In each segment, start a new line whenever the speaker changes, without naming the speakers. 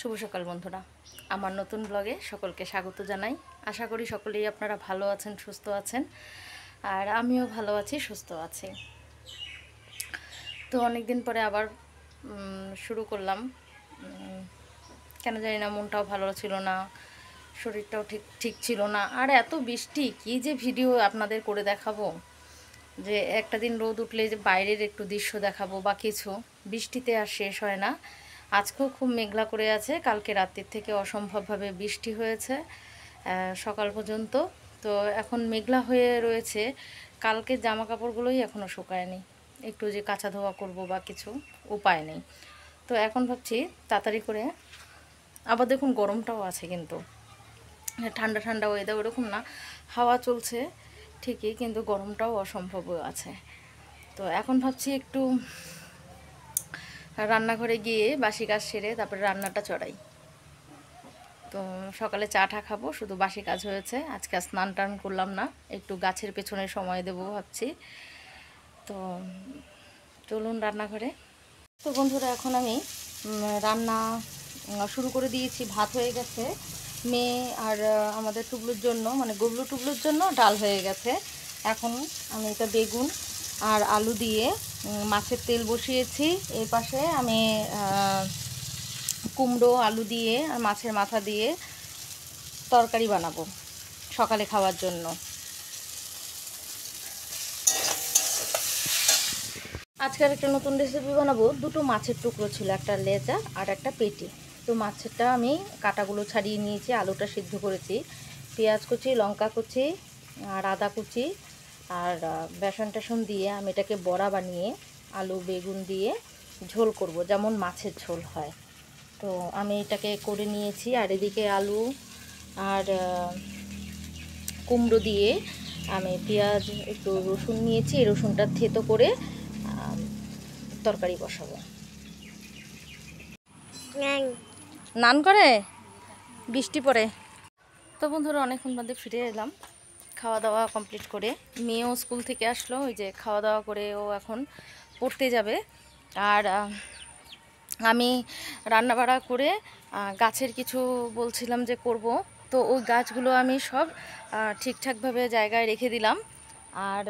শুভ সকাল বন্ধুরা, আমার নতুন ব্লগে সকলকে স্বাগত জানাই। আশা করি সকলেই আপনারা ভালো আছেন, সুস্থ আছেন, আর আমিও ভালো আছি, সুস্থ আছি। তো অনেক দিন পরে আবার শুরু করলাম। কেন জানি না, মনটাও ভালো ছিল না, শরীরটাও ঠিক ছিল না। আর এত বৃষ্টি, কী যে ভিডিও আপনাদের করে দেখাবো, যে একটা দিন রোদ উঠলে যে বাইরের একটু দৃশ্য দেখাবো বা কিছু, বৃষ্টিতে আর শেষ হয় না। আজকেও খুব মেঘলা করে আছে, কালকে রাত্রির থেকে অসম্ভবভাবে বৃষ্টি হয়েছে সকাল পর্যন্ত। তো এখন মেঘলা হয়ে রয়েছে, কালকে জামা কাপড়গুলোই এখনও শুকায়নি, একটু যে কাঁচা ধোয়া করব বা কিছু উপায় নেই। তো এখন ভাবছি তাড়াতাড়ি করে, আবার দেখুন গরমটাও আছে, কিন্তু ঠান্ডা ঠান্ডা ওয়েদার ওরকম না, হাওয়া চলছে ঠিকই, কিন্তু গরমটাও অসম্ভব আছে। তো এখন ভাবছি একটু রান্নাঘরে গিয়ে বাসি কাজ সেরে তারপরে রান্নাটা চড়াই। তো সকালে চা টা খাবো, শুধু বাসি কাজ হয়েছে, আজকে স্নান টান করলাম না, একটু গাছের পেছনে সময় দেবো ভাবছি। তো চলুন রান্নাঘরে। তো বন্ধুরা, এখন আমি রান্না শুরু করে দিয়েছি। ভাত হয়ে গেছে, মেয়ে আর আমাদের টুবলুর জন্য, মানে গুবলু টুবলুর জন্য ডাল হয়ে গেছে। এখন আমি এটা বেগুন আর আলু দিয়ে মাছের তেল বসিয়েছি। এই পাশে আমি কুমড়ো আলু দিয়ে আর মাছের মাথা দিয়ে তরকারি বানাবো সকালে খাওয়ার জন্য। আজকের একটা নতুন রেসিপি বানাবো। দুটো মাছের টুকরো ছিল, একটা লেজা আর একটা পেটি। তো মাছেরটা আমি কাটাগুলো ছাড়িয়ে নিয়েছি, আলুটা সিদ্ধ করেছি, পেঁয়াজ কুচি, লঙ্কা কুচি আর আদা কুচি আর বেসন টেসন দিয়ে আমি এটাকে বড়া বানিয়ে আলু বেগুন দিয়ে ঝোল করব, যেমন মাছের ঝোল হয়। তো আমি এটাকে করে নিয়েছি। আর এদিকে আলু আর কুমড়ো দিয়ে আমি পেঁয়াজ একটু রসুন নিয়েছি, এই রসুনটা থেতো করে তরকারি বসাবো। নান করে বৃষ্টি পড়ে। তো বন্ধুরা, অনেকক্ষণ বাদে ফিরে এলাম খাওয়া দাওয়া কমপ্লিট করে। মেয়েও স্কুল থেকে আসলো, ওই যে খাওয়া দাওয়া করে ও এখন পড়তে যাবে। আর আমি রান্না বাড়া করে গাছের কিছু বলছিলাম যে করব, তো ওই গাছগুলো আমি সব ঠিকঠাকভাবে জায়গায় রেখে দিলাম। আর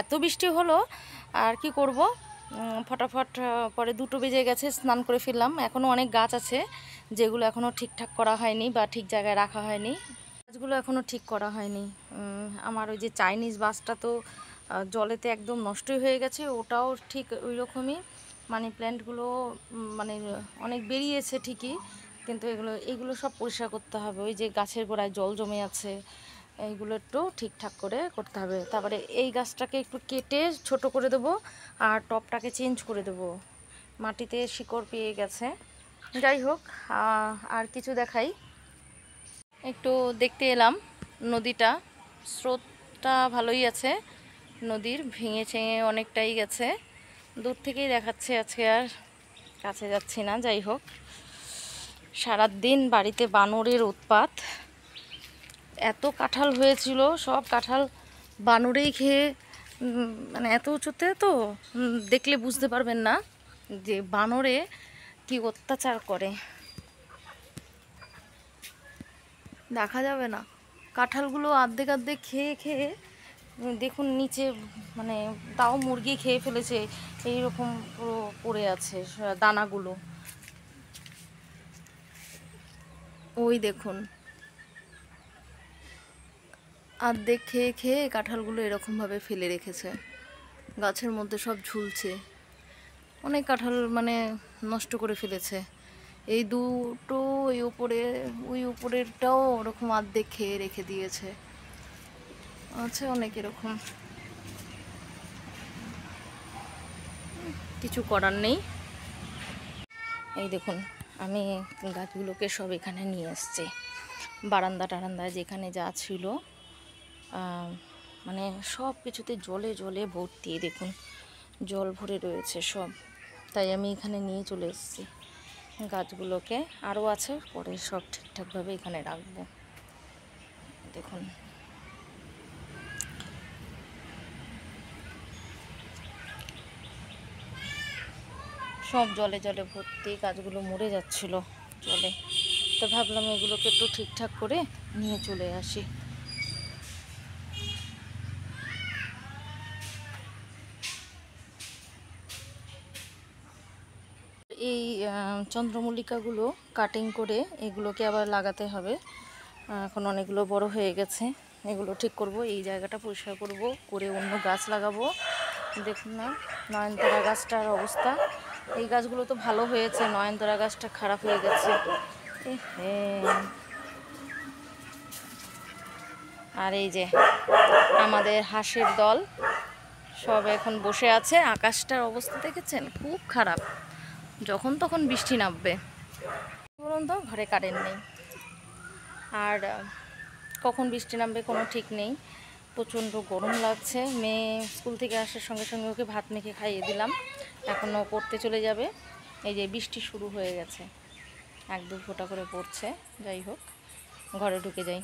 এত বৃষ্টি হলো, আর কি করব, ফটাফট পরে 2টো বেজে গেছে, স্নান করে ফিরলাম। এখনও অনেক গাছ আছে যেগুলো এখনও ঠিকঠাক করা হয়নি বা ঠিক জায়গায় রাখা হয়নি, গাছগুলো এখনও ঠিক করা হয়নি। আমার ওই যে চাইনিজ বাসটা তো জলেতে একদম নষ্টই হয়ে গেছে, ওটাও ঠিক ওই রকমই। মানি প্ল্যান্টগুলো মানে অনেক বেরিয়েছে ঠিকই, কিন্তু এগুলো সব পরিষ্কার করতে হবে। ওই যে গাছের গোড়ায় জল জমে আছে, এইগুলো একটু ঠিকঠাক করে করতে হবে। তারপরে এই গাছটাকে একটু কেটে ছোট করে দেবো আর টবটাকে চেঞ্জ করে দেবো, মাটিতে শিকড় পেয়ে গেছে। যাই হোক, আর কিছু দেখাই, একটু দেখতে এলাম নদীটা, স্রোতটা ভালোই আছে নদীর, ভেঙে ছেঙে অনেকটাই গেছে, দূর থেকেই দেখাচ্ছে, আজকে আর কাছে যাচ্ছি না। যাই হোক, সারাদিন বাড়িতে বানরের উৎপাত, এত কাঁঠাল হয়েছিল, সব কাঁঠাল বানরেই খেয়ে, মানে এত উঁচুতে তো দেখলে বুঝতে পারবেন না যে বানরে কি অত্যাচার করে, দেখা যাবে না। কাঁঠালগুলো আর্ধেক আর্ধেক খেয়ে খেয়ে দেখুন নিচে, মানে তাও মুরগি খেয়ে ফেলেছে, এইরকম পুরো পড়ে আছে দানাগুলো, ওই দেখুন আর্ধেক খেয়ে খেয়ে কাঁঠালগুলো এরকমভাবে ফেলে রেখেছে, গাছের মধ্যে সব ঝুলছে, অনেক কাঁঠাল মানে নষ্ট করে ফেলেছে। এই দুটো ওই উপরেরটাও ওরকম আর্ধেক খেয়ে রেখে দিয়েছে, আছে অনেক এরকম, কিছু করার নেই। এই দেখুন, আমি গাছগুলোকে সব এখানে নিয়ে এসছি, বারান্দা টারান্দায় যেখানে যা ছিল, মানে সব কিছুতে জলে জলে ভর্তি, দেখুন জল ভরে রয়েছে সব, তাই আমি এখানে নিয়ে চলে এসেছি গাছগুলোকে। আরও আছে, পরে সব ঠিকঠাকভাবে এখানে রাখবো। দেখুন সব জলে জলে ভর্তি, গাছগুলো মরে যাচ্ছিল জলে। তো ভাবলাম এগুলোকে একটু ঠিকঠাক করে নিয়ে চলে আসি। এই চন্দ্রমল্লিকাগুলো কাটিং করে এগুলোকে আবার লাগাতে হবে। এখন অনেকগুলো বড় হয়ে গেছে, এগুলো ঠিক করব, এই জায়গাটা পরিষ্কার করব, করে অন্য গাছ লাগাবো। দেখুন না নয়নতারা গাছটার অবস্থা, এই গাছগুলো তো ভালো হয়েছে, নয়নতারা গাছটা খারাপ হয়ে গেছে। আর এই যে আমাদের হাঁসের দল সব এখন বসে আছে। আকাশটার অবস্থা দেখেছেন, খুব খারাপ, যখন তখন বৃষ্টি নামবে। বলুন তো, ঘরে কারেন্ট নেই, আর কখন বৃষ্টি নামবে কোনো ঠিক নেই। প্রচণ্ড গরম লাগছে। মেয়ে স্কুল থেকে আসার সঙ্গে সঙ্গে ওকে ভাত মেখে খাইয়ে দিলাম, এখনও পড়তে চলে যাবে। এই যে বৃষ্টি শুরু হয়ে গেছে, 1-2 ফোঁটা করে পড়ছে। যাই হোক, ঘরে ঢুকে যাই।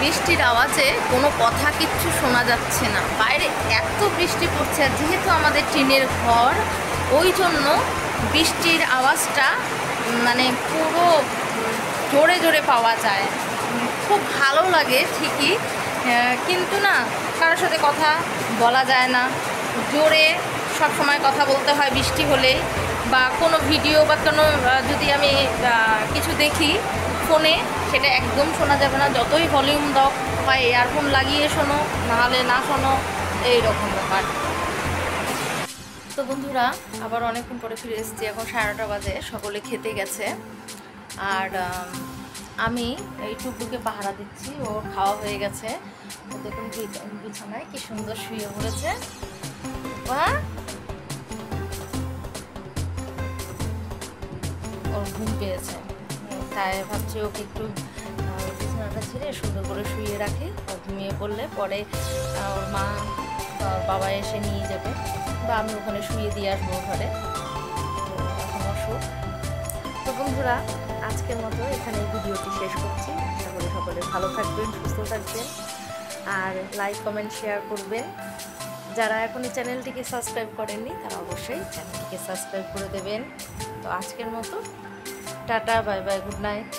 বৃষ্টির আওয়াজে কোনো কথা কিচ্ছু শোনা যাচ্ছে না, বাইরে এত বৃষ্টি পড়ছে। আর যেহেতু আমাদের টিনের ঘর, ওই জন্য বৃষ্টির আওয়াজটা মানে পুরো জোরে জোরে পাওয়া যায়, খুব ভালো লাগে ঠিকই, কিন্তু না কারোর সাথে কথা বলা যায় না, জোরে সব সময় কথা বলতে হয় বৃষ্টি হলেই। বা কোনো ভিডিও বা কোনো যদি আমি কিছু দেখি ফোনে, সেটা একদম শোনা যাবে না, যতই ভলিউম দাও বা ইয়ারফোন লাগিয়ে শোনো, নাহলে না শোনো, এইরকম ব্যাপার। তো বন্ধুরা, আবার অনেকক্ষণ পরে ফিরে এসেছি, এখন 9:30 বাজে, সকলে খেতে গেছে। আর আমি এই টুকটুকে পাহারা দিচ্ছি, ওর খাওয়া হয়ে গেছে। দেখুন বিছানায় কি সুন্দর শুয়ে পড়েছে, বা ওর ঘুম পেয়েছে, তাই ভাবছি ওকে একটু বিছানাটা ছেড়ে সুন্দর করে শুয়ে রাখি। ও ঘুমিয়ে পড়লে পরে ওর মা বাবা এসে নিয়ে যাবে, বা আমি ওখানে শুয়ে দিয়ে আসবো ঘরে। তো এখন অসুখ। তো বন্ধুরা, আজকের মতো এখানে ভিডিওটি শেষ করছি। আশা করি সকলে ভালো থাকবেন, সুস্থ থাকবেন, আর লাইক কমেন্ট শেয়ার করবেন। যারা এখন এই চ্যানেলটিকে সাবস্ক্রাইব করেননি তারা অবশ্যই চ্যানেলটিকে সাবস্ক্রাইব করে দেবেন। তো আজকের মতো tata, bye bye, good night.